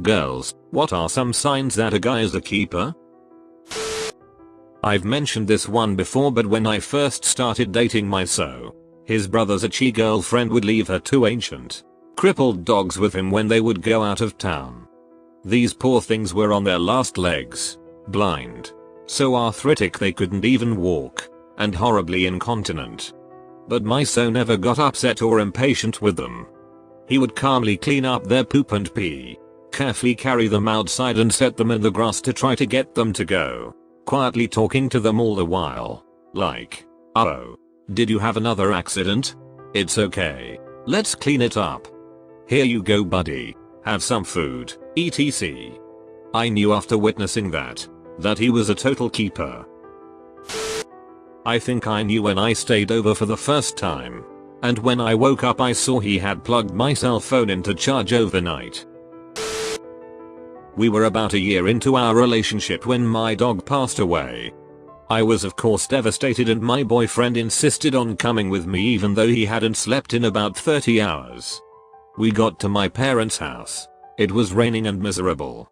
Girls, what are some signs that a guy is a keeper? I've mentioned this one before, but when I first started dating his brother's itchy girlfriend would leave her two ancient, crippled dogs with him when they would go out of town. These poor things were on their last legs, blind, so arthritic they couldn't even walk, and horribly incontinent. But my so never got upset or impatient with them. He would calmly clean up their poop and pee, carefully carry them outside and set them in the grass to try to get them to go, quietly talking to them all the while, like, "Oh, did you have another accident? It's okay. Let's clean it up. Here you go buddy, have some food, etc." I knew after witnessing that he was a total keeper. I think I knew when I stayed over for the first time. And when I woke up I saw he had plugged my cell phone into charge overnight. We were about a year into our relationship when my dog passed away. I was of course devastated, and my boyfriend insisted on coming with me even though he hadn't slept in about 30 hours. We got to my parents' house. It was raining and miserable.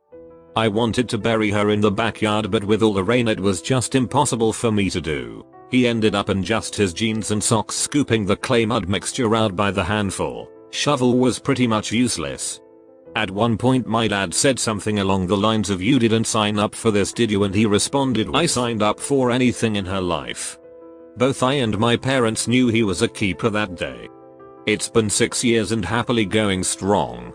I wanted to bury her in the backyard, but with all the rain it was just impossible for me to do. He ended up in just his jeans and socks scooping the clay mud mixture out by the handful. Shovel was pretty much useless. At one point my dad said something along the lines of, "You didn't sign up for this, did you?" And he responded, "I signed up for anything in her life." Both I and my parents knew he was a keeper that day. It's been 6 years and happily going strong.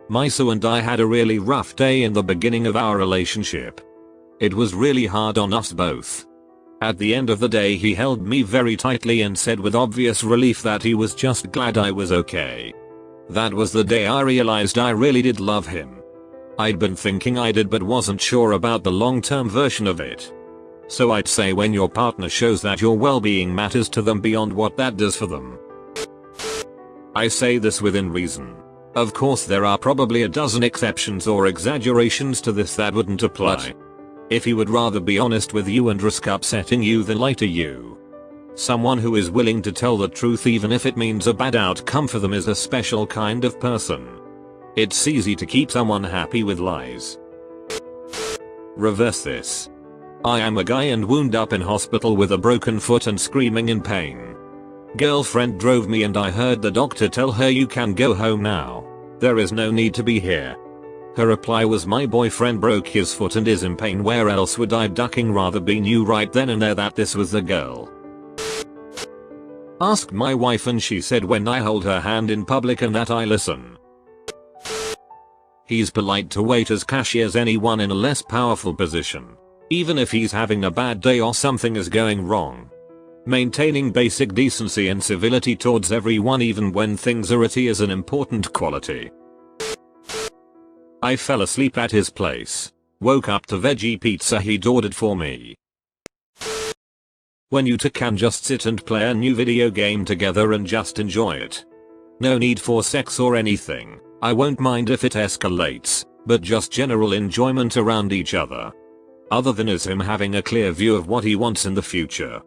Miso and I had a really rough day in the beginning of our relationship. It was really hard on us both. At the end of the day he held me very tightly and said with obvious relief that he was just glad I was okay. That was the day I realized I really did love him. I'd been thinking I did but wasn't sure about the long-term version of it. So I'd say when your partner shows that your well-being matters to them beyond what that does for them. I say this within reason. Of course there are probably a dozen exceptions or exaggerations to this that wouldn't apply. If he would rather be honest with you and risk upsetting you than lie to you. Someone who is willing to tell the truth even if it means a bad outcome for them is a special kind of person. It's easy to keep someone happy with lies. Reverse this. I am a guy and wound up in hospital with a broken foot and screaming in pain. Girlfriend drove me and I heard the doctor tell her, "You can go home now. There is no need to be here." Her reply was, "My boyfriend broke his foot and is in pain. Where else would I ducking rather be?" Knew right then and there that this was the girl. Asked my wife and she said when I hold her hand in public and that I listen. He's polite to waiters, cashiers, anyone in a less powerful position. Even if he's having a bad day or something is going wrong. Maintaining basic decency and civility towards everyone even when things are itty is an important quality. I fell asleep at his place. Woke up to veggie pizza he'd ordered for me. When you two can just sit and play a new video game together and just enjoy it. No need for sex or anything. I won't mind if it escalates, but just general enjoyment around each other. Other than him having a clear view of what he wants in the future.